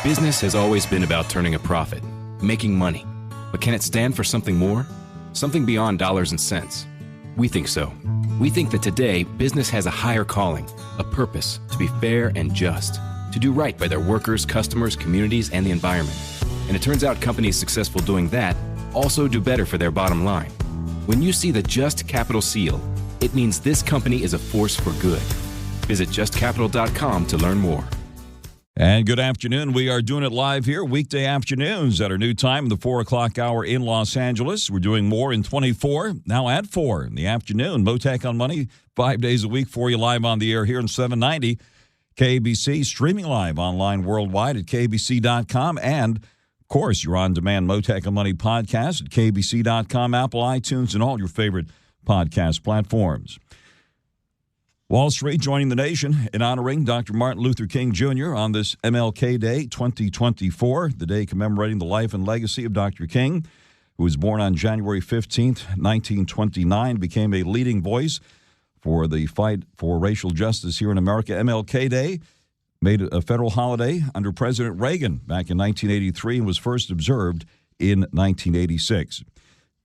Business has always been about turning a profit, making money. But can it stand for something more? Something beyond dollars and cents? We think so. We think that today, business has a higher calling, a purpose to be fair and just, to do right by their workers, customers, communities, and the environment. And it turns out companies successful doing that also do better for their bottom line. When you see the Just Capital seal, it means this company is a force for good. Visit justcapital.com to learn more. And good afternoon. We are doing it live here weekday afternoons at our new time, the 4 o'clock hour in Los Angeles. We're doing more in 24, now at 4 in the afternoon. Mottek On Money, 5 days a week for you live on the air here in 790 KBC, streaming live online worldwide at kbc.com. And, of course, your on-demand Mottek On Money podcast at kbc.com, Apple, iTunes, and all your favorite podcast platforms. Wall Street joining the nation in honoring Dr. Martin Luther King Jr. on this MLK Day 2024, the day commemorating the life and legacy of Dr. King, who was born on January 15th, 1929, became a leading voice for the fight for racial justice here in America. MLK Day made a federal holiday under President Reagan back in 1983 and was first observed in 1986.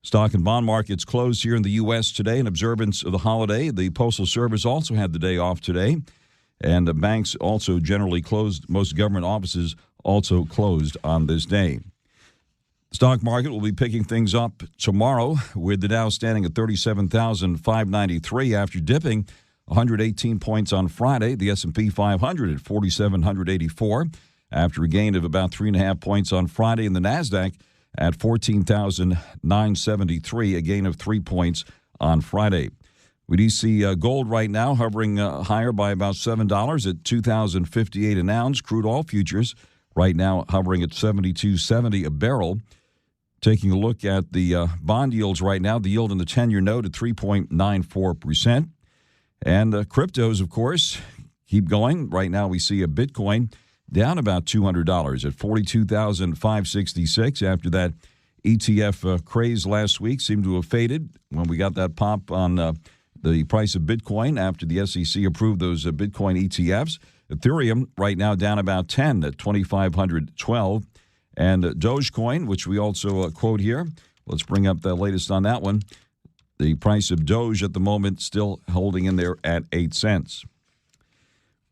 Stock and bond markets closed here in the U.S. today in observance of the holiday. The Postal Service also had the day off today, and the banks also generally closed. Most government offices also closed on this day. The stock market will be picking things up tomorrow with the Dow standing at 37,593 after dipping 118 points on Friday. The S&P 500 at 4,784 after a gain of about 3.5 points on Friday, and the NASDAQ at 14,973, a gain of 3 points on Friday. We do see gold right now hovering higher by about $7 at $2,058 an ounce. Crude oil futures right now hovering at $72.70 a barrel. Taking a look at the bond yields right now, the yield in the 10-year note at 3.94%. And cryptos, of course, keep going. Right now we see a Bitcoin down about $200 at $42,566 after that ETF craze last week seemed to have faded when we got that pop on the price of Bitcoin after the SEC approved those Bitcoin ETFs. Ethereum right now down about 10 at 2,512. And Dogecoin, which we also quote here. Let's bring up the latest on that one. The price of Doge at the moment still holding in there at 8 cents.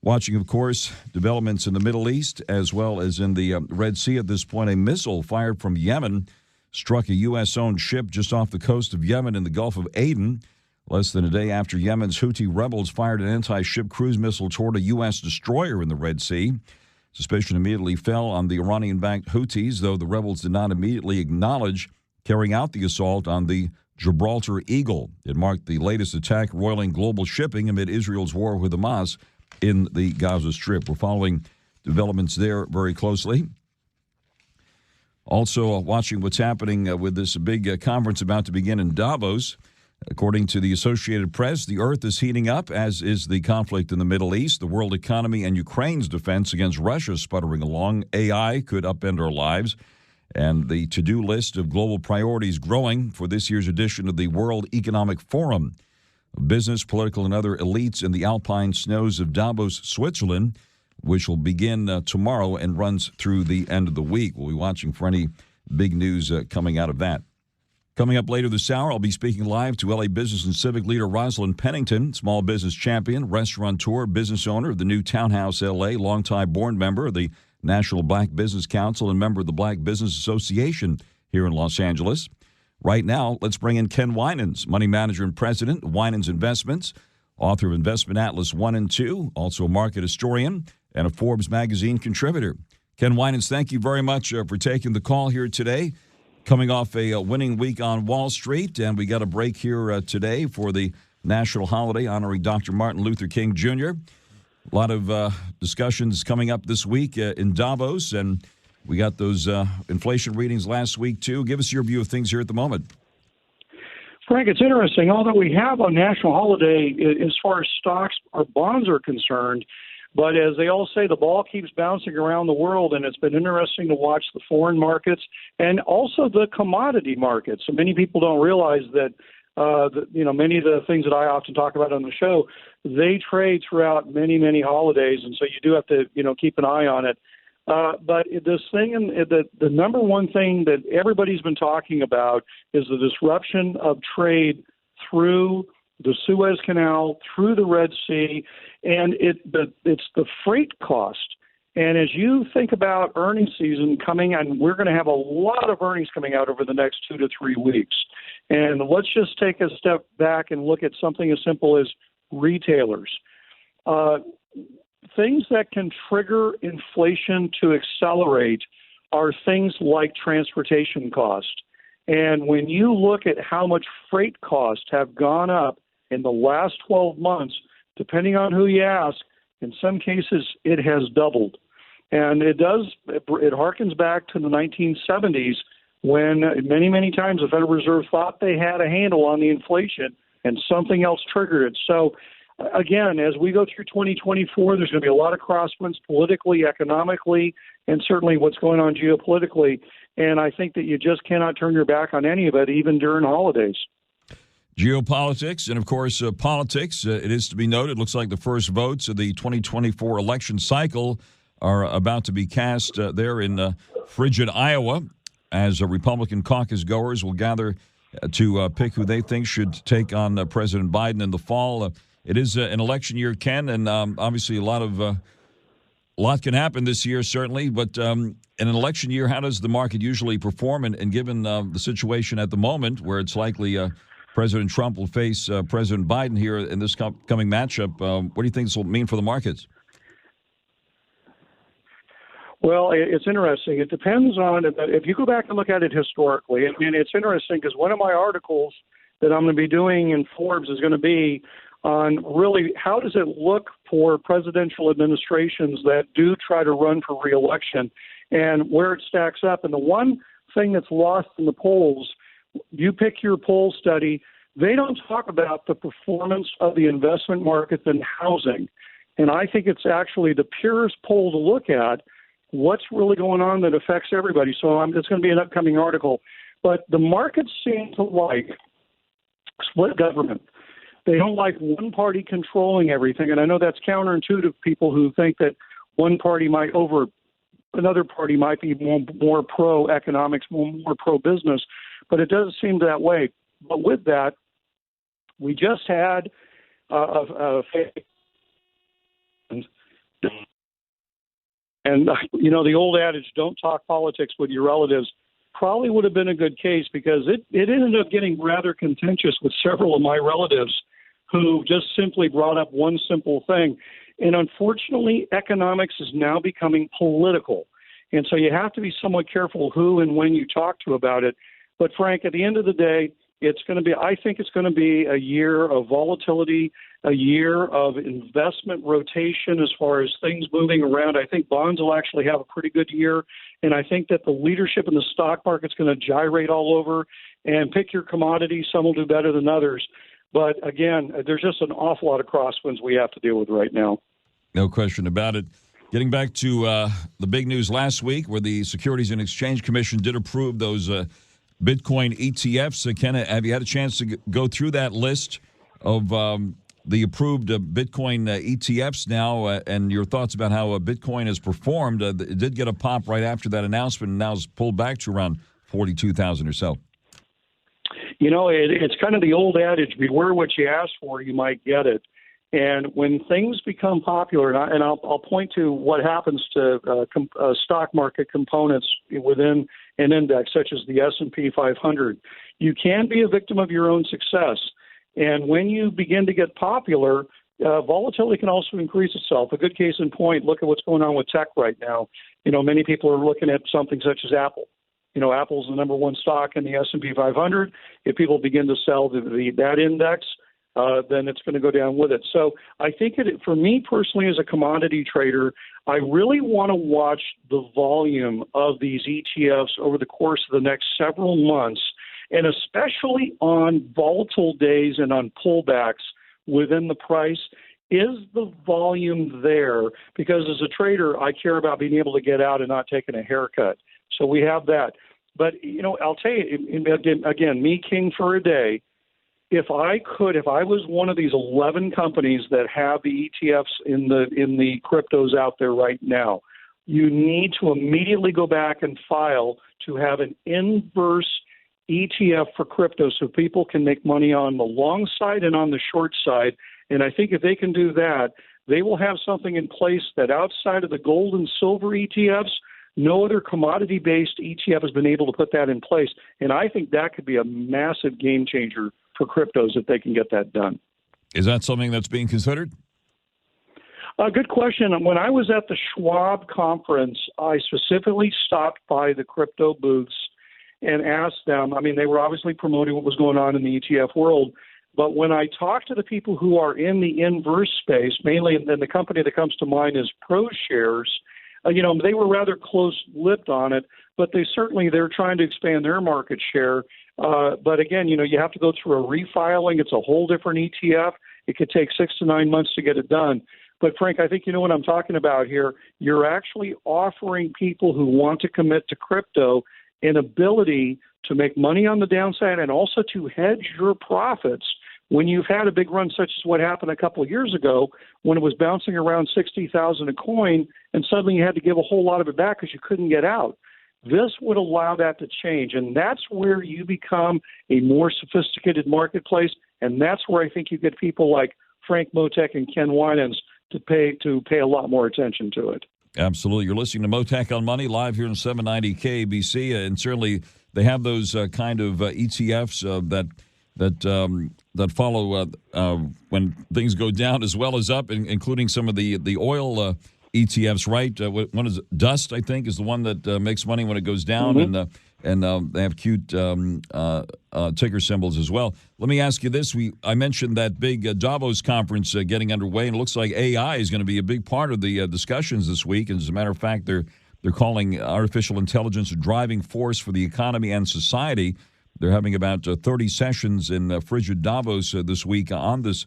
Watching, of course, developments in the Middle East as well as in the Red Sea at this point. A missile fired from Yemen struck a U.S.-owned ship just off the coast of Yemen in the Gulf of Aden. Less than a day after Yemen's Houthi rebels fired an anti-ship cruise missile toward a U.S. destroyer in the Red Sea. Suspicion immediately fell on the Iranian-backed Houthis, though the rebels did not immediately acknowledge carrying out the assault on the Gibraltar Eagle. It marked the latest attack roiling global shipping amid Israel's war with Hamas in the Gaza Strip. We're following developments there very closely. Also watching what's happening with this big conference about to begin in Davos. According to the Associated Press, the earth is heating up, as is the conflict in the Middle East, the world economy, and Ukraine's defense against Russia sputtering along. AI could upend our lives. And the to-do list of global priorities growing for this year's edition of the World Economic Forum. Business, political, and other elites in the alpine snows of Davos, Switzerland, which will begin tomorrow and runs through the end of the week. We'll be watching for any big news coming out of that. Coming up later this hour, I'll be speaking live to LA business and civic leader Rosalind Pennington, small business champion, restaurateur, business owner of the new Townhouse LA, longtime board member of the National Black Business Council and member of the Black Business Association here in Los Angeles. Right now, let's bring in Ken Winans, money manager and president of Winans Investments, author of Investment Atlas 1 and 2, also a market historian and a Forbes magazine contributor. Ken Winans, thank you very much for taking the call here today. Coming off a winning week on Wall Street, and we got a break here today for the national holiday honoring Dr. Martin Luther King Jr. A lot of discussions coming up this week in Davos, and we got those inflation readings last week, too. Give us your view of things here at the moment. Frank, it's interesting. Although we have a national holiday as far as stocks or bonds are concerned, but as they all say, the ball keeps bouncing around the world, and it's been interesting to watch the foreign markets and also the commodity markets. So many people don't realize that, many of the things that I often talk about on the show, they trade throughout many, many holidays, and so you do have to, keep an eye on it. But this thing, and the number one thing that everybody's been talking about is the disruption of trade through the Suez Canal, through the Red Sea, and it's the freight cost. And as you think about earnings season coming, and we're going to have a lot of earnings coming out over the next 2 to 3 weeks. And let's just take a step back and look at something as simple as retailers. Things that can trigger inflation to accelerate are things like transportation cost. And when you look at how much freight costs have gone up in the last 12 months, depending on who you ask, in some cases it has doubled. And it harkens back to the 1970s when many, many times the Federal Reserve thought they had a handle on the inflation and something else triggered it. So again, as we go through 2024, there's going to be a lot of crosswinds politically, economically, and certainly what's going on geopolitically. And I think that you just cannot turn your back on any of it, even during holidays. Geopolitics and, of course, politics. It is to be noted, it looks like the first votes of the 2024 election cycle are about to be cast there in frigid Iowa as Republican caucus goers will gather to pick who they think should take on President Biden in the fall. It is an election year, Ken, and obviously a lot can happen this year, certainly. But in an election year, how does the market usually perform? And given the situation at the moment where it's likely President Trump will face President Biden here in this coming matchup, what do you think this will mean for the markets? Well, it's interesting. It depends on, if you go back and look at it historically, I mean, it's interesting because one of my articles that I'm going to be doing in Forbes is going to be on really how does it look for presidential administrations that do try to run for re-election and where it stacks up. And the one thing that's lost in the polls, you pick your poll study, they don't talk about the performance of the investment market and housing. And I think it's actually the purest poll to look at what's really going on that affects everybody. So it's going to be an upcoming article. But the markets seem to like split government. They don't like one party controlling everything. And I know that's counterintuitive to people who think that one party might over another party might be more pro-economics, more pro-business. But it doesn't seem that way. But with that, we just had and, you know, the old adage, don't talk politics with your relatives, probably would have been a good case because it ended up getting rather contentious with several of my relatives who just simply brought up one simple thing. And unfortunately, economics is now becoming political. And so you have to be somewhat careful who and when you talk to about it. But Frank, at the end of the day, I think it's going to be a year of volatility, a year of investment rotation as far as things moving around. I think bonds will actually have a pretty good year. And I think that the leadership in the stock market's going to gyrate all over and pick your commodity. Some will do better than others. But again, there's just an awful lot of crosswinds we have to deal with right now. No question about it. Getting back to the big news last week where the Securities and Exchange Commission did approve those Bitcoin ETFs. Ken, have you had a chance to go through that list of the approved Bitcoin ETFs now and your thoughts about how Bitcoin has performed? It did get a pop right after that announcement and now is pulled back to around 42,000 or so. You know, it's kind of the old adage, beware what you ask for, you might get it. And when things become popular, and I'll point to what happens to stock market components within an index, such as the S&P 500, you can be a victim of your own success. And when you begin to get popular, volatility can also increase itself. A good case in point, look at what's going on with tech right now. You know, many people are looking at something such as Apple. You know, Apple's the number one stock in the S&P 500. If people begin to sell that index, then it's going to go down with it. So I think for me personally as a commodity trader, I really want to watch the volume of these ETFs over the course of the next several months, and especially on volatile days and on pullbacks within the price. Is the volume there? Because as a trader, I care about being able to get out and not taking a haircut. So we have that. But, you know, I'll tell you, again, me king for a day, if I was one of these 11 companies that have the ETFs in the cryptos out there right now, you need to immediately go back and file to have an inverse ETF for crypto so people can make money on the long side and on the short side. And I think if they can do that, they will have something in place that outside of the gold and silver ETFs, no other commodity-based ETF has been able to put that in place. And I think that could be a massive game changer for cryptos if they can get that done. Is that something that's being considered? Good question. When I was at the Schwab conference, I specifically stopped by the crypto booths and asked them. I mean, they were obviously promoting what was going on in the ETF world. But when I talked to the people who are in the inverse space, mainly, and the company that comes to mind is ProShares, they were rather close-lipped on it, but they're trying to expand their market share. But again, you have to go through a refiling. It's a whole different ETF. It could take 6 to 9 months to get it done. But Frank, I think you know what I'm talking about here. You're actually offering people who want to commit to crypto an ability to make money on the downside and also to hedge your profits when you've had a big run, such as what happened a couple of years ago when it was bouncing around 60,000 a coin, and suddenly you had to give a whole lot of it back because you couldn't get out. This would allow that to change, and that's where you become a more sophisticated marketplace, and that's where I think you get people like Frank Mottek and Ken WINANS to pay a lot more attention to it. Absolutely. You're listening to Mottek on Money live here in 790 KBC, and certainly they have those kind of ETFs that follow when things go down as well as up, including some of the oil ETFs, right? One is Dust, I think, is the one that makes money when it goes down, mm-hmm. and they have cute ticker symbols as well. Let me ask you this. I mentioned that big Davos conference getting underway, and it looks like AI is going to be a big part of the discussions this week. And as a matter of fact, they're calling artificial intelligence a driving force for the economy and society. They're having about 30 sessions in frigid Davos this week on this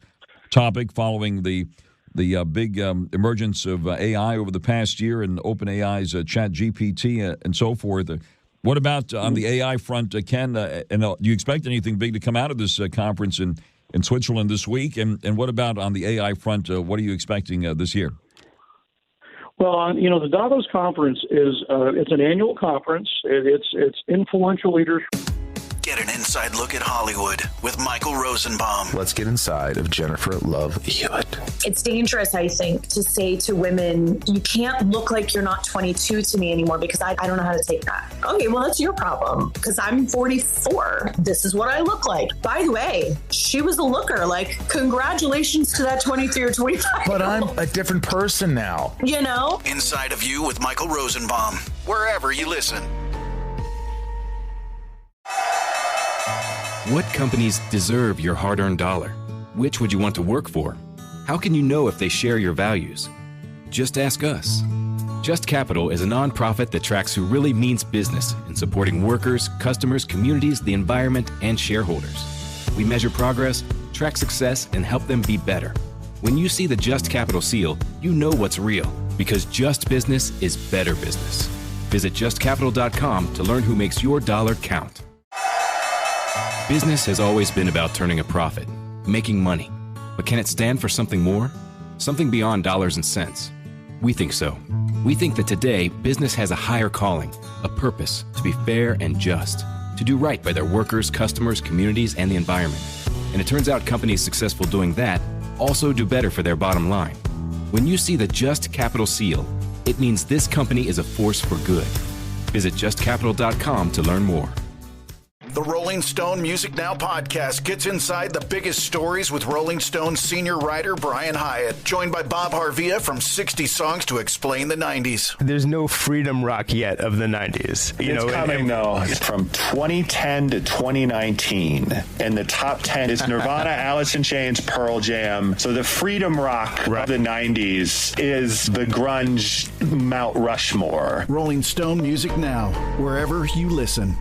topic, following the big emergence of AI over the past year and OpenAI's ChatGPT and so forth. What about on the AI front, Ken? And do you expect anything big to come out of this conference in Switzerland this week? And what about on the AI front? What are you expecting this year? Well, the Davos conference it's an annual conference. It's influential leaders. Get an inside look at Hollywood with Michael Rosenbaum. Let's get inside of Jennifer Love Hewitt. It's dangerous, I think, to say to women, you can't look like you're not 22 to me anymore because I don't know how to take that. Okay, well, that's your problem because I'm 44. This is what I look like. By the way, she was a looker. Like, congratulations to that 23 or 25. But I'm a different person now. Inside of You with Michael Rosenbaum. Wherever you listen. What companies deserve your hard-earned dollar? Which would you want to work for? How can you know if they share your values? Just ask us. Just Capital is a nonprofit that tracks who really means business in supporting workers, customers, communities, the environment, and shareholders. We measure progress, track success, and help them be better. When you see the Just Capital seal, you know what's real, because just business is better business. Visit justcapital.com to learn who makes your dollar count. Business has always been about turning a profit, making money. But can it stand for something more? Something beyond dollars and cents? We think so. We think that today, business has a higher calling, a purpose to be fair and just, to do right by their workers, customers, communities, and the environment. And it turns out companies successful doing that also do better for their bottom line. When you see the Just Capital seal, it means this company is a force for good. Visit justcapital.com to learn more. The Rolling Stone Music Now podcast gets inside the biggest stories with Rolling Stone senior writer Brian Hyatt, joined by Bob Harvia from 60 Songs to Explain the 90s. There's no freedom rock yet of the 90s. It's coming, though. From 2010 to 2019, and the top 10 is Nirvana, Alice in Chains, Pearl Jam. So the freedom rock of the 90s is the grunge Mount Rushmore. Rolling Stone Music Now, wherever you listen.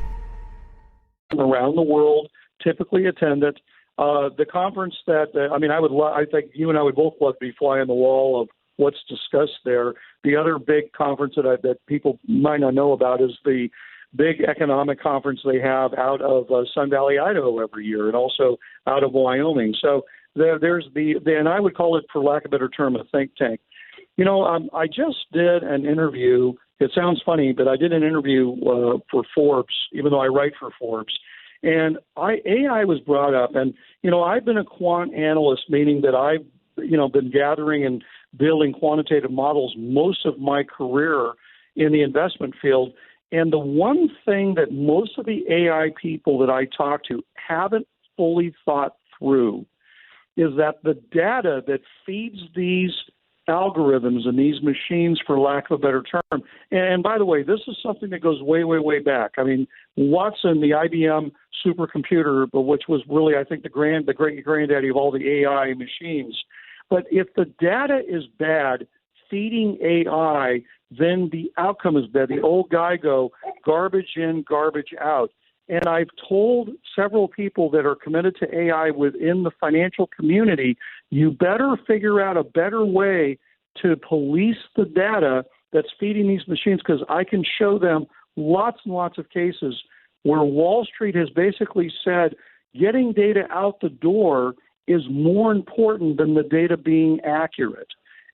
Around the world typically attend it. The conference that I think you and I would both love to be fly on the wall of what's discussed there. The other big conference that people might not know about is the big economic conference they have out of Sun Valley, Idaho every year, and also out of Wyoming. So there's and I would call it, for lack of a better term, a think tank. I just did an interview. It sounds funny, but I did an interview for Forbes, even though I write for Forbes. And AI was brought up. And, I've been a quant analyst, meaning that I've, been gathering and building quantitative models most of my career in the investment field. And the one thing that most of the AI people that I talk to haven't fully thought through is that the data that feeds these algorithms and these machines, for lack of a better term, and by the way, this is something that goes way, way, way back. I mean, Watson, the IBM supercomputer, which was really, I think, the great granddaddy of all the AI machines. But if the data is bad, feeding AI, then the outcome is bad. The old guy go, garbage in, garbage out. And I've told several people that are committed to AI within the financial community, you better figure out a better way to police the data that's feeding these machines, because I can show them lots and lots of cases where Wall Street has basically said getting data out the door is more important than the data being accurate.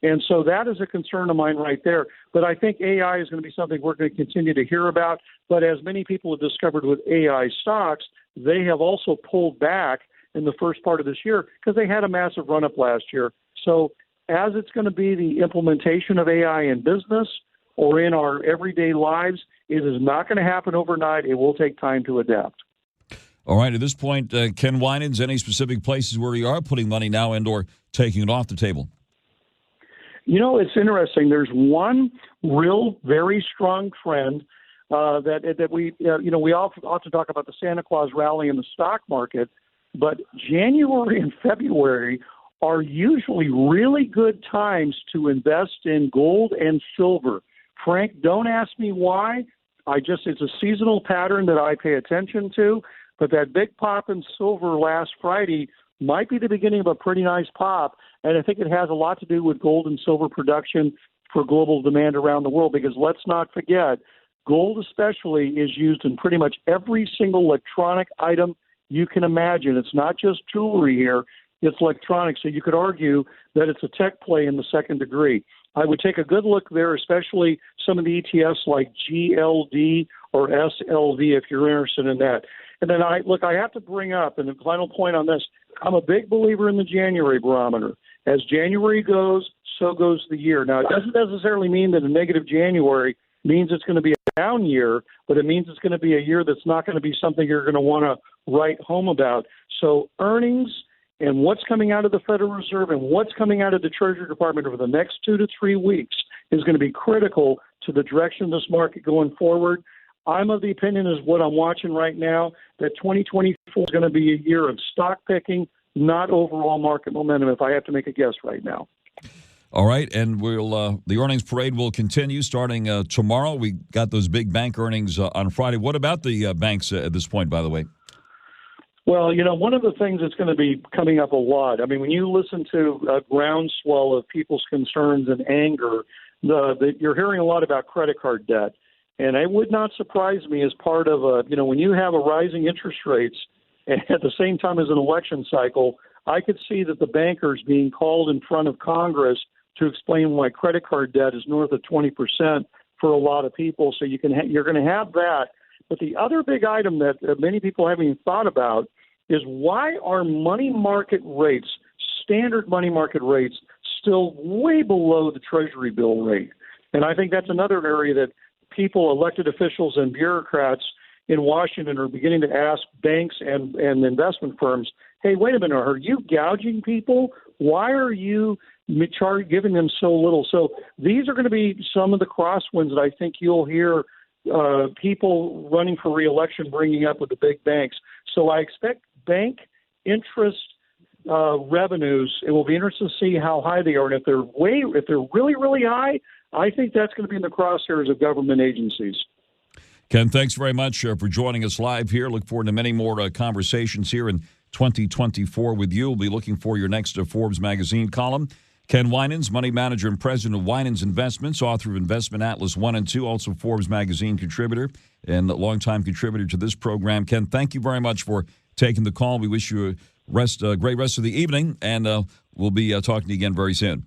And so that is a concern of mine right there. But I think AI is going to be something we're going to continue to hear about. But as many people have discovered with AI stocks, they have also pulled back in the first part of this year because they had a massive run-up last year. So as it's going to be the implementation of AI in business or in our everyday lives, it is not going to happen overnight. It will take time to adapt. All right. At this point, Ken Winans, any specific places where you are putting money now and or taking it off the table? It's interesting. There's one real, very strong trend that we, we often talk about the Santa Claus rally in the stock market, but January and February are usually really good times to invest in gold and silver. Frank, don't ask me why. It's a seasonal pattern that I pay attention to, but that big pop in silver last Friday might be the beginning of a pretty nice pop. And I think it has a lot to do with gold and silver production for global demand around the world, because let's not forget, gold especially is used in pretty much every single electronic item you can imagine. It's not just jewelry here, it's electronics. So you could argue that it's a tech play in the second degree. I would take a good look there, especially some of the ETFs like GLD or SLV if you're interested in that. And then I have to bring up, and the final point on this, I'm a big believer in the January barometer. As January goes, so goes the year. Now, it doesn't necessarily mean that a negative January means it's going to be a down year, but it means it's going to be a year that's not going to be something you're going to want to write home about. So earnings and what's coming out of the Federal Reserve and what's coming out of the Treasury Department over the next 2 to 3 weeks is going to be critical to the direction of this market going forward. I'm of the opinion, is what I'm watching right now, that 2024 is going to be a year of stock picking, not overall market momentum, if I have to make a guess right now. All right, and we'll the earnings parade will continue starting tomorrow. We got those big bank earnings on Friday. What about the banks at this point, by the way? Well, one of the things that's going to be coming up a lot, I mean, when you listen to a groundswell of people's concerns and anger, you're hearing a lot about credit card debt. And it would not surprise me as part of when you have a rising interest rates and at the same time as an election cycle, I could see that the bankers being called in front of Congress to explain why credit card debt is north of 20% for a lot of people. So you're going to have that. But the other big item that many people haven't even thought about is why are money market rates, standard money market rates, still way below the Treasury bill rate? And I think that's another area that people, elected officials and bureaucrats in Washington are beginning to ask banks and investment firms, hey, wait a minute, are you gouging people? Why are you giving them so little? So these are going to be some of the crosswinds that I think you'll hear people running for re-election bringing up with the big banks. So I expect bank interest revenues, it will be interesting to see how high they are. And if they're really, really high, I think that's going to be in the crosshairs of government agencies. Ken, thanks very much for joining us live here. Look forward to many more conversations here in 2024 with you. We'll be looking for your next Forbes magazine column. Ken Winans, money manager and president of Winans Investments, author of Investment Atlas 1 and 2, also Forbes magazine contributor and longtime contributor to this program. Ken, thank you very much for taking the call. We wish you a great rest of the evening, and we'll be talking to you again very soon.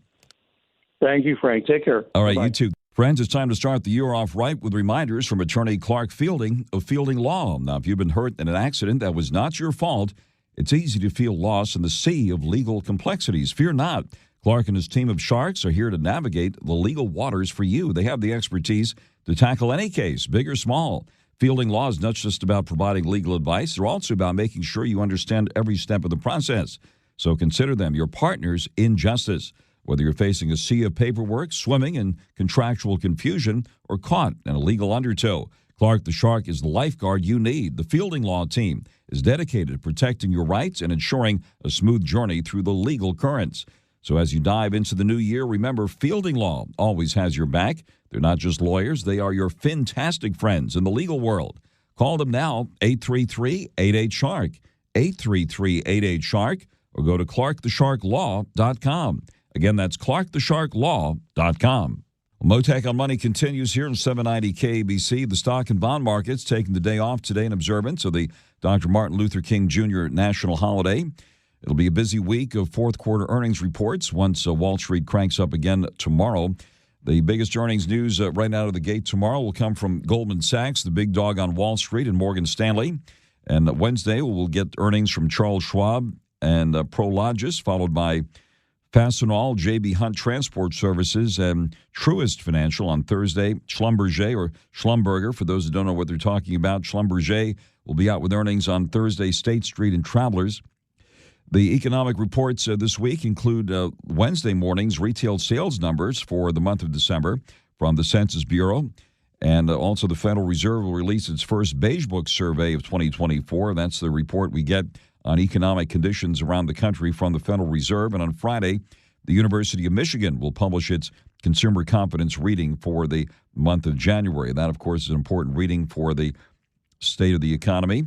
Thank you, Frank. Take care. All right, Bye-bye. you too. Friends, it's time to start the year off right with reminders from attorney Clark Fielding of Fielding Law. Now, if you've been hurt in an accident that was not your fault, it's easy to feel lost in the sea of legal complexities. Fear not. Clark and his team of sharks are here to navigate the legal waters for you. They have the expertise to tackle any case, big or small. Fielding Law is not just about providing legal advice. They're also about making sure you understand every step of the process. So consider them your partners in justice. Whether you're facing a sea of paperwork, swimming in contractual confusion, or caught in a legal undertow, Clark the Shark is the lifeguard you need. The Fielding Law team is dedicated to protecting your rights and ensuring a smooth journey through the legal currents. So as you dive into the new year, remember Fielding Law always has your back. They're not just lawyers, they are your fantastic friends in the legal world. Call them now, 833-88-SHARK, 833-88-SHARK, or go to clarkthesharklaw.com. Again, that's clarkthesharklaw.com. Mottek on Money continues here in 790 KABC. The stock and bond markets taking the day off today in observance of the Dr. Martin Luther King Jr. national holiday. It'll be a busy week of fourth quarter earnings reports once Wall Street cranks up again tomorrow. The biggest earnings news right out of the gate tomorrow will come from Goldman Sachs, the big dog on Wall Street, and Morgan Stanley. And Wednesday, we'll get earnings from Charles Schwab and Prologis, followed by Fastenal, J.B. Hunt Transport Services, and Truist Financial on Thursday. Schlumberger, for those who don't know what they're talking about, Schlumberger will be out with earnings on Thursday. State Street and Travelers. The economic reports this week include Wednesday morning's retail sales numbers for the month of December from the Census Bureau. And also the Federal Reserve will release its first Beige Book survey of 2024. That's the report we get on economic conditions around the country from the Federal Reserve. And on Friday, the University of Michigan will publish its consumer confidence reading for the month of January. That, of course, is an important reading for the state of the economy.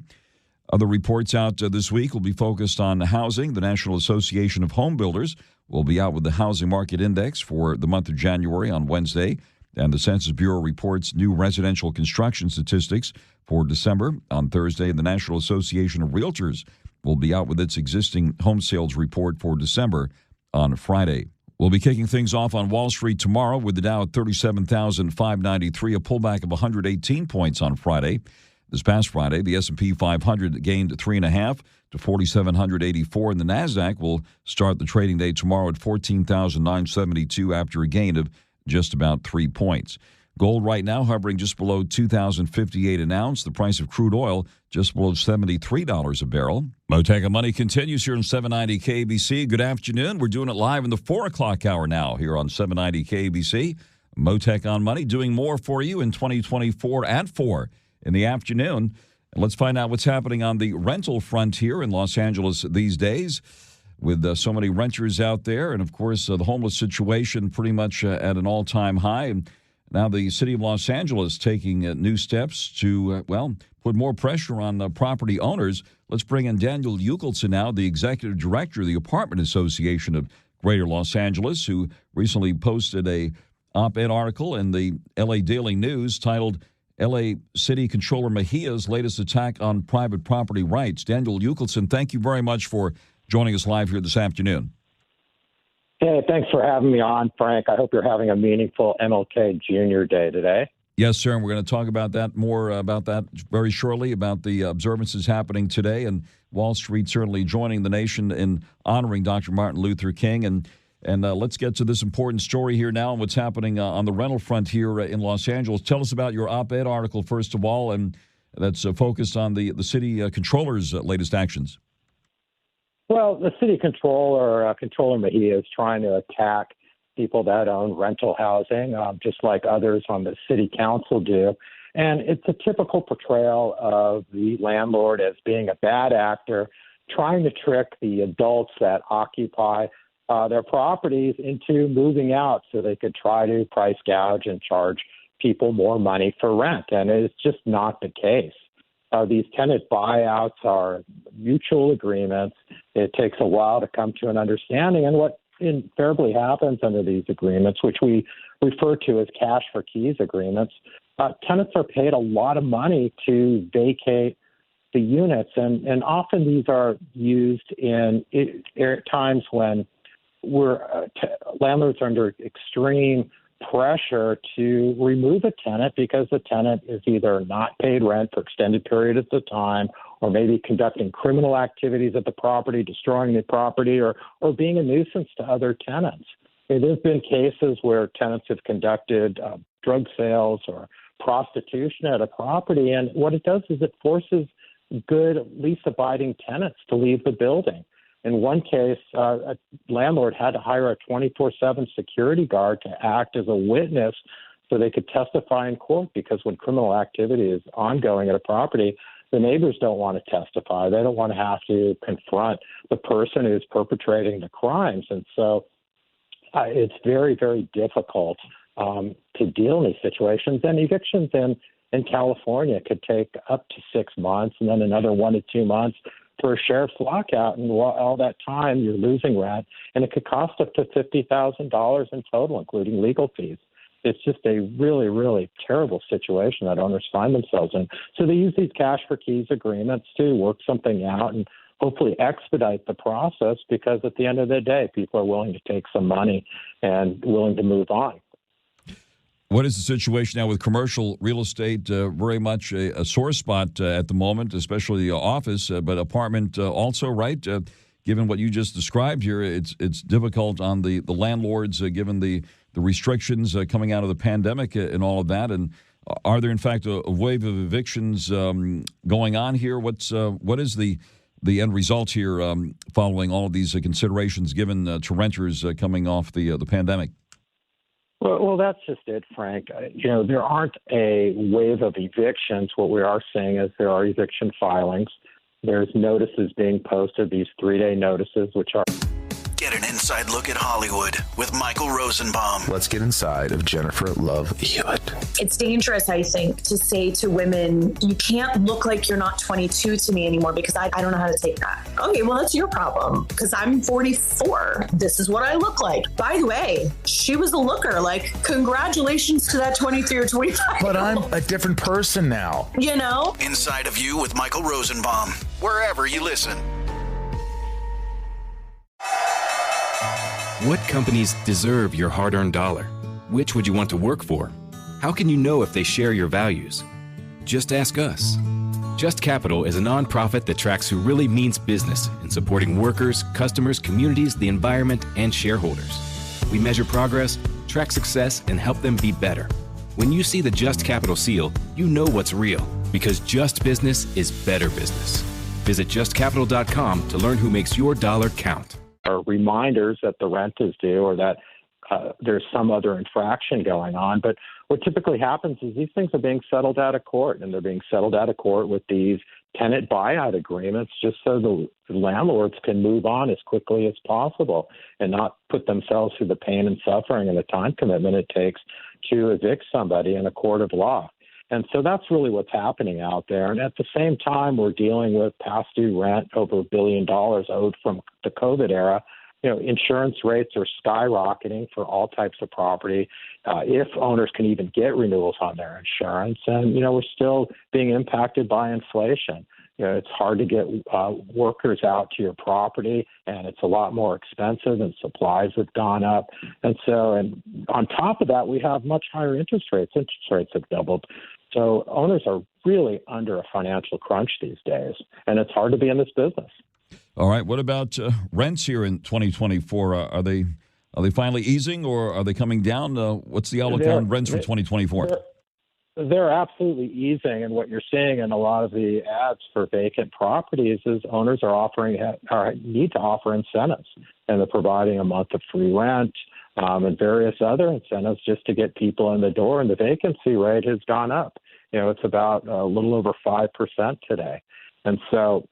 Other reports out this week will be focused on housing. The National Association of Home Builders will be out with the Housing Market Index for the month of January on Wednesday. And the Census Bureau reports new residential construction statistics for December on Thursday. And the National Association of Realtors will be out with its existing home sales report for December on Friday. We'll be kicking things off on Wall Street tomorrow with the Dow at 37,593, a pullback of 118 points on Friday. This past Friday, the S&P 500 gained 3.5 to 4,784, and the NASDAQ will start the trading day tomorrow at 14,972 after a gain of just about 3 points. Gold right now hovering just below $2,058 an ounce. The price of crude oil just below $73 a barrel. Mottek On Money continues here in 790 KABC. Good afternoon. We're doing it live in the 4 o'clock hour now here on 790 KABC. Mottek On Money doing more for you in 2024 at 4 in the afternoon. And let's find out what's happening on the rental front here in Los Angeles these days with so many renters out there. And, of course, the homeless situation pretty much at an all-time high. And now the city of Los Angeles taking new steps to, put more pressure on property owners. Let's bring in Daniel YUKELSON now, the executive director of the Apartment Association of Greater Los Angeles, who recently posted a op-ed article in the L.A. Daily News titled L.A. City Controller Mejia's Latest Attack on Private Property Rights. Daniel YUKELSON, thank you very much for joining us live here this afternoon. Hey, thanks for having me on, Frank. I hope you're having a meaningful MLK Jr. Day today. Yes, sir, and we're going to talk about that very shortly, about the observances happening today, and Wall Street certainly joining the nation in honoring Dr. Martin Luther King. And let's get to this important story here now and what's happening on the rental front here in Los Angeles. Tell us about your op-ed article, first of all, and that's focused on the city controller's latest actions. Well, the city controller, Controller Mejia, is trying to attack people that own rental housing, just like others on the city council do. And it's a typical portrayal of the landlord as being a bad actor, trying to trick the adults that occupy their properties into moving out so they could try to price gouge and charge people more money for rent. And it's just not the case. These tenant buyouts are mutual agreements. It takes a while to come to an understanding. And what invariably happens under these agreements, which we refer to as cash for keys agreements, tenants are paid a lot of money to vacate the units. And often these are used in times when landlords are under extreme pressure to remove a tenant because the tenant is either not paid rent for extended periods of time, or maybe conducting criminal activities at the property, destroying the property, or being a nuisance to other tenants. There's been cases where tenants have conducted drug sales or prostitution at a property, and what it does is it forces good lease-abiding tenants to leave the building. In one case, a landlord had to hire a 24/7 security guard to act as a witness so they could testify in court, because when criminal activity is ongoing at a property, the neighbors don't want to testify. They don't want to have to confront the person who's perpetrating the crimes. And so it's very, very difficult to deal in these situations. And evictions in California could take up to 6 months, and then another 1 to 2 months for a sheriff's lockout. And all that time, you're losing rent, and it could cost up to $50,000 in total, including legal fees. It's just a really, really terrible situation that owners find themselves in. So they use these cash for keys agreements to work something out and hopefully expedite the process, because at the end of the day, people are willing to take some money and willing to move on. What is the situation now with commercial real estate? Very much a sore spot at the moment, especially the office, but apartment also, right? Given what you just described here, it's difficult on the landlords, given the restrictions coming out of the pandemic and all of that. And are there, in fact, a wave of evictions going on here? What is the end result here following all of these considerations given to renters coming off the pandemic? Well, that's just it, Frank. There aren't a wave of evictions. What we are seeing is there are eviction filings. There's notices being posted, these 3-day notices, which are... Get an inside look at Hollywood with Michael Rosenbaum. Let's get inside of Jennifer Love Hewitt. It's dangerous, I think, to say to women, you can't look like you're not 22 to me anymore, because I don't know how to take that. Okay, well, that's your problem, because I'm 44. This is what I look like. By the way, she was a looker. Like, congratulations to that 23 or 25. But I'm a different person now. You know? Inside of You with Michael Rosenbaum, wherever you listen. What companies deserve your hard-earned dollar? Which would you want to work for? How can you know if they share your values? Just ask us. Just Capital is a nonprofit that tracks who really means business in supporting workers, customers, communities, the environment, and shareholders. We measure progress, track success, and help them be better. When you see the Just Capital seal, you know what's real, because just business is better business. Visit justcapital.com to learn who makes your dollar count. Are reminders that the rent is due, or that there's some other infraction going on. But what typically happens is these things are being settled out of court, and they're being settled out of court with these tenant buyout agreements, just so the landlords can move on as quickly as possible and not put themselves through the pain and suffering and the time commitment it takes to evict somebody in a court of law. And so that's really what's happening out there. And at the same time, we're dealing with past due rent, over $1 billion owed from the COVID era. Insurance rates are skyrocketing for all types of property, if owners can even get renewals on their insurance. And, we're still being impacted by inflation. It's hard to get workers out to your property, and it's a lot more expensive, and supplies have gone up. And on top of that, we have much higher interest rates. Interest rates have doubled. So owners are really under a financial crunch these days, and it's hard to be in this business. All right. What about rents here in 2024? Are they finally easing, or are they coming down? What's the outlook on rents for 2024? They're absolutely easing, and what you're seeing in a lot of the ads for vacant properties is owners need to offer incentives, and they're providing a month of free rent and various other incentives just to get people in the door. And the vacancy rate has gone up. It's about a little over 5% today, and so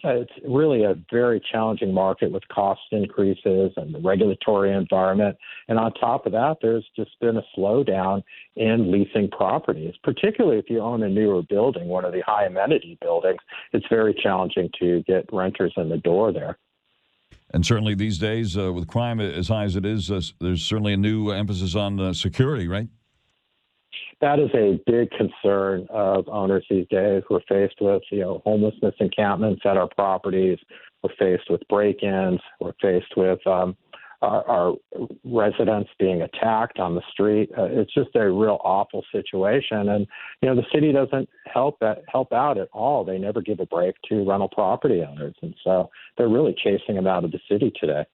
it's really a very challenging market with cost increases and the regulatory environment. And on top of that, there's just been a slowdown in leasing properties, particularly if you own a newer building, one of the high amenity buildings. It's very challenging to get renters in the door there. And certainly these days, with crime as high as it is, there's certainly a new emphasis on security, right? That is a big concern of owners these days. We're faced with, homelessness encampments at our properties. We're faced with break-ins. We're faced with our residents being attacked on the street. It's just a real awful situation. And, the city doesn't help out at all. They never give a break to rental property owners. And so they're really chasing them out of the city today.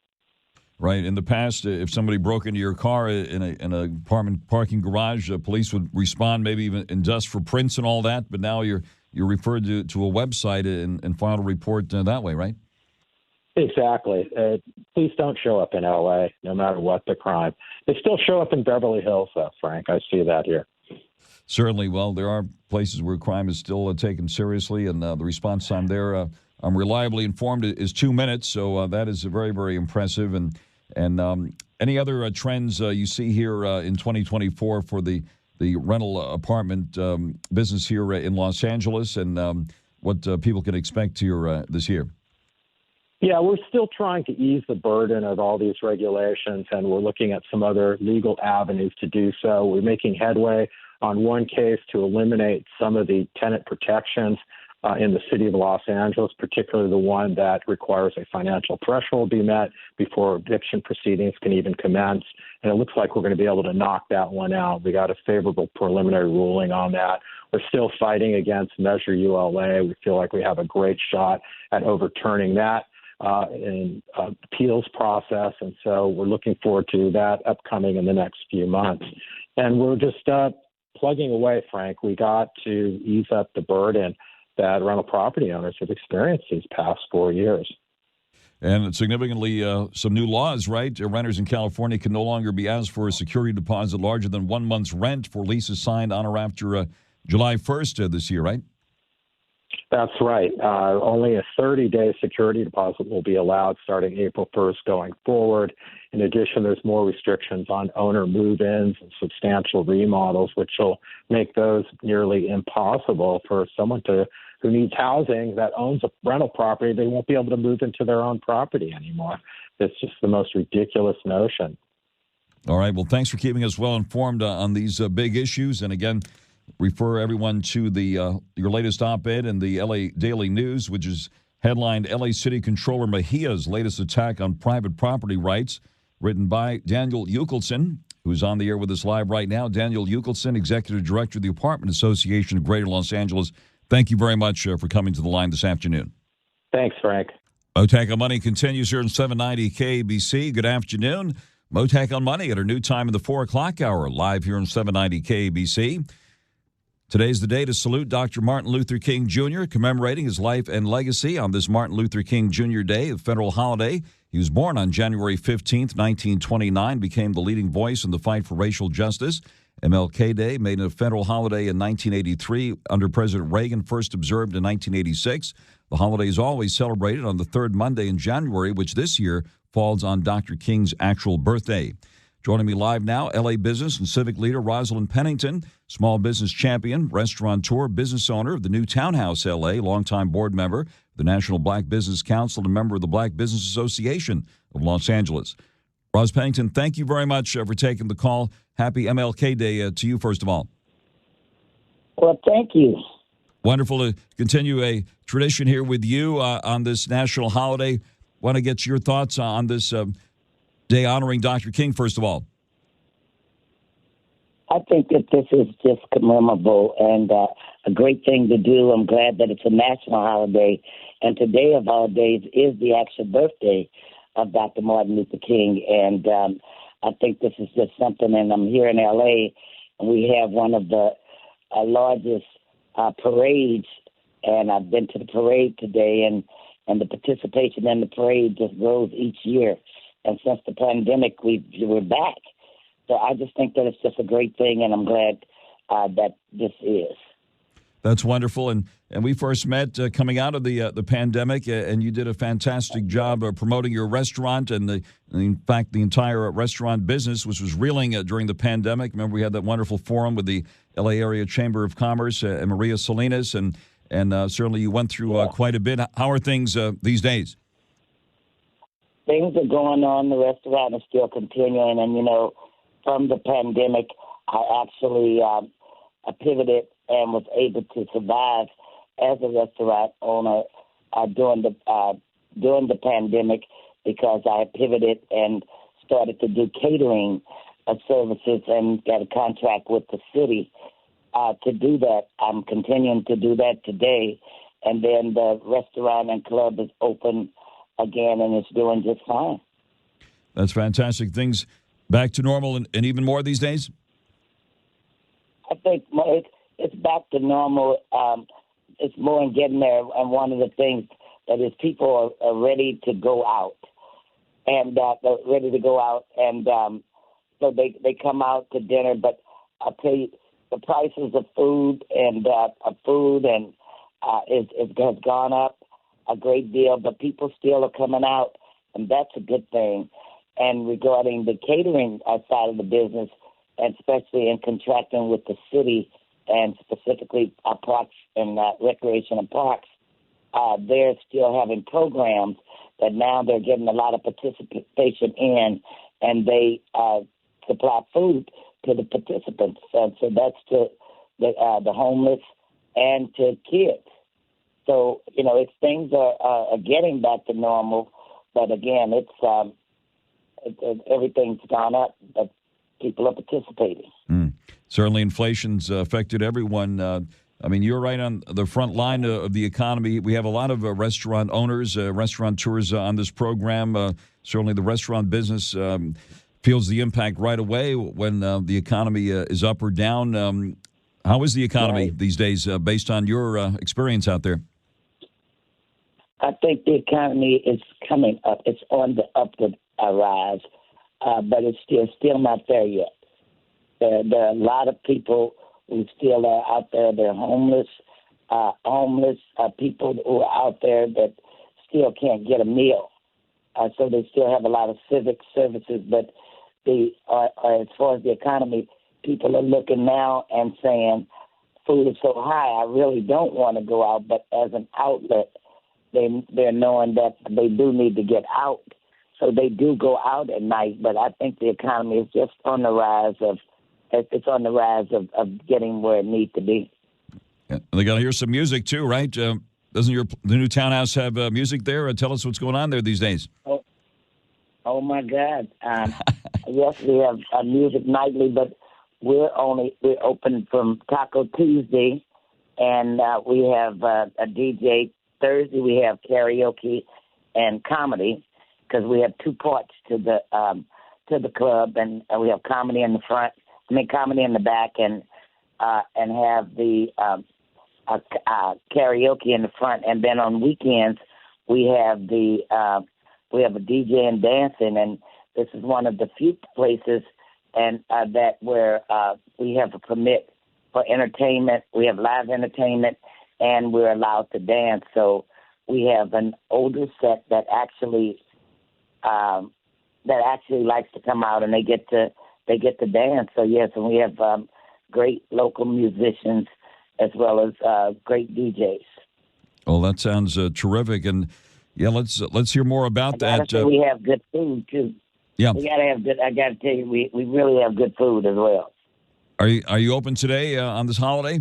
Right. In the past, if somebody broke into your car in an apartment parking garage, police would respond, maybe even in dust for prints and all that. But now you're referred to a website and file a report that way, right? Exactly. Police don't show up in L.A., no matter what the crime. They still show up in Beverly Hills, though, Frank. I see that here. Certainly. Well, there are places where crime is still taken seriously, and the response time there, I'm reliably informed, is 2 minutes. So that is very, very impressive. And any other trends you see here in 2024 for the rental apartment business here in Los Angeles, and what people can expect here this year? Yeah, we're still trying to ease the burden of all these regulations, and we're looking at some other legal avenues to do so. We're making headway on one case to eliminate some of the tenant protections in the city of Los Angeles, particularly the one that requires a financial threshold be met before eviction proceedings can even commence. And it looks like we're going to be able to knock that one out. We got a favorable preliminary ruling on that. We're still fighting against Measure ULA. We feel like we have a great shot at overturning that in appeals process. And so we're looking forward to that upcoming in the next few months. And we're just plugging away, Frank. We got to ease up the burden that rental property owners have experienced these past 4 years. And significantly, some new laws, right? Renters in California can no longer be asked for a security deposit larger than 1 month's rent for leases signed on or after July 1st this year, right? That's right. Only a 30-day security deposit will be allowed starting April 1st going forward. In addition, there's more restrictions on owner move-ins and substantial remodels, which will make those nearly impossible for someone who needs housing that owns a rental property. They won't be able to move into their own property anymore. It's just the most ridiculous notion. All right. Well, thanks for keeping us well informed on these big issues. And again, refer everyone to your latest op-ed in the LA Daily News, which is headlined LA City Controller Mejia's latest attack on private property rights, written by Daniel YUKELSON, who's on the air with us live right now. Daniel YUKELSON, Executive Director of the Apartment Association of Greater Los Angeles. Thank you very much for coming to the line this afternoon. Thanks, Frank. Mottek On Money continues here in 790 KBC. Good afternoon. Mottek On Money at our new time in the 4 o'clock hour, live here in 790 KBC. Today's the day to salute Dr. Martin Luther King Jr., commemorating his life and legacy on this Martin Luther King Jr. Day, a federal holiday. He was born on January 15th, 1929, became the leading voice in the fight for racial justice. MLK Day, made a federal holiday in 1983 under President Reagan, first observed in 1986. The holiday is always celebrated on the third Monday in January, which this year falls on Dr. King's actual birthday. Joining me live now, L.A. business and civic leader Rosalind Pennington, small business champion, restaurateur, business owner of the New Townhouse L.A., longtime board member of the National Black Business Council and member of the Black Business Association of Los Angeles. Roz Pennington, thank you very much for taking the call. Happy MLK Day to you, first of all. Well, thank you. Wonderful to continue a tradition here with you on this national holiday. Want to get your thoughts on this day honoring Dr. King, first of all. I think that this is just commemorable and a great thing to do. I'm glad that it's a national holiday. And today of all days is the actual birthday of Dr. Martin Luther King. And I think this is just something, and I'm here in L.A., and we have one of the largest parades, and I've been to the parade today, and the participation in the parade just grows each year. And since the pandemic, we're back. So I just think that it's just a great thing, and I'm glad that this is. That's wonderful. And we first met coming out of the pandemic, and you did a fantastic job of promoting your restaurant and, in fact, the entire restaurant business, which was reeling during the pandemic. Remember, we had that wonderful forum with the L.A. Area Chamber of Commerce and Maria Salinas, and certainly you went through quite a bit. How are things these days? Things are going on. The restaurant is still continuing. And, from the pandemic, I actually pivoted and was able to survive as a restaurant owner during the pandemic because I pivoted and started to do catering services and got a contract with the city to do that. I'm continuing to do that today. And then the restaurant and club is open again, and it's doing just fine. That's fantastic. Things back to normal and even more these days? I think it's back to normal. It's more in getting there. And one of the things that is people are ready to go out. And they're ready to go out. And so they come out to dinner. But I'll tell you, the prices of food has gone up a great deal, but people still are coming out, and that's a good thing. And regarding the catering side of the business, and especially in contracting with the city and specifically parks and recreation and parks, they're still having programs that now they're getting a lot of participation in, and they supply food to the participants. So that's to the homeless and to kids. So, if things are getting back to normal, but again, everything's gone up, but people are participating. Certainly inflation's affected everyone. You're right on the front line of the economy. We have a lot of restaurant owners, restaurateurs on this program. Certainly the restaurant business feels the impact right away when the economy is up or down. How is the economy these days based on your experience out there? I think the economy is coming up. It's on the upward rise, but it's still not there yet. There are a lot of people who still are out there. They're homeless people who are out there that still can't get a meal. So they still have a lot of civic services, but as far as the economy, people are looking now and saying, food is so high, I really don't want to go out, but as an outlet, they're knowing that they do need to get out. So they do go out at night, but I think the economy is just on the rise of getting where it needs to be. Yeah. They got to hear some music too, right? Doesn't the new townhouse have music there? Tell us what's going on there these days. Oh my God! Yes, we have music nightly, but we're open from Taco Tuesday, and we have a DJ. Thursday we have karaoke and comedy because we have two parts to the club, and we have comedy in the front, comedy in the back, and have the karaoke in the front, and then on weekends we have a DJ and dancing, and this is one of the few places and that where we have a permit for entertainment. We have live entertainment, and we're allowed to dance. So we have an older set that actually likes to come out, and they get to dance. So yes, and we have great local musicians as well as great DJs. Well, that sounds terrific, and yeah, let's hear more about that. We have good food too. Yeah, we gotta have good. I gotta tell you, we really have good food as well. Are you open today on this holiday?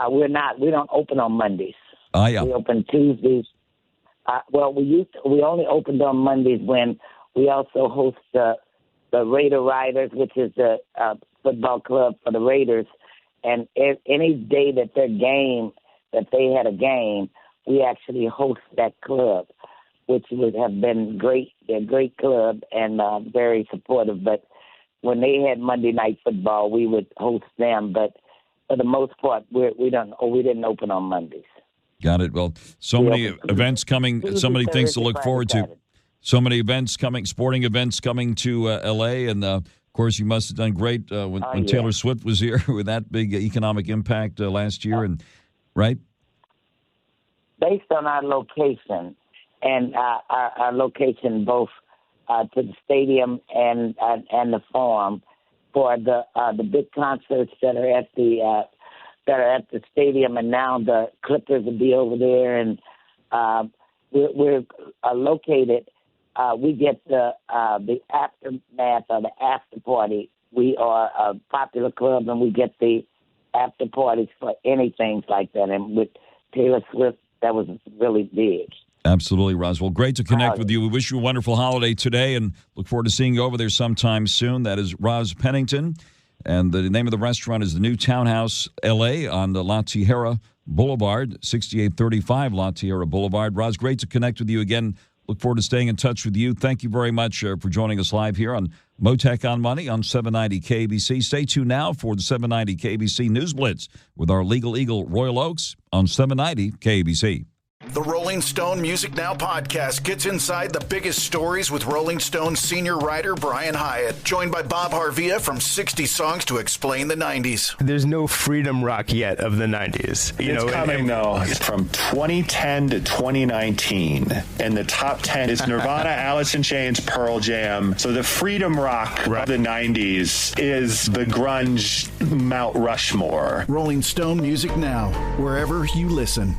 We're not. We don't open on Mondays. Yeah. We open Tuesdays. We only opened on Mondays when we also host the Raider Riders, which is the football club for the Raiders. And any day that they had a game, we actually host that club, which would have been great. They're a great club and very supportive. But when they had Monday Night Football, we would host them. But for the most part, we didn't open on Mondays. Got it. Well, so many events coming, so many things to look forward to. So many events coming, sporting events coming to L.A. And, of course, you must have done great when Taylor Swift was here with that big economic impact last year, and right? Based on our location and our location both to the stadium and the farm for the big concerts that are at the stadium, and now the Clippers will be over there, and we're located. We get the aftermath or the after party. We are a popular club, and we get the after parties for anything like that. And with Taylor Swift, that was really big. Absolutely, Roz. Well, great to connect with you. We wish you a wonderful holiday today and look forward to seeing you over there sometime soon. That is ROZZ Pennington. And the name of the restaurant is the New Townhouse L.A. on the La Tierra Boulevard, 6835 La Tierra Boulevard. Roz, great to connect with you again. Look forward to staying in touch with you. Thank you very much for joining us live here on Mottek On Money on 790 KBC. Stay tuned now for the 790 KBC News Blitz with our Legal Eagle Royal Oaks on 790 KBC. The Rolling Stone Music Now podcast gets inside the biggest stories with Rolling Stone senior writer Brian Hyatt, joined by Bob Harvia from 60 Songs to Explain the 90s. There's no freedom rock yet of the 90s. It's coming, though. From 2010 to 2019. And the top 10 is Nirvana, Alice in Chains, Pearl Jam. So the freedom rock of the 90s is the grunge Mount Rushmore. Rolling Stone Music Now, wherever you listen.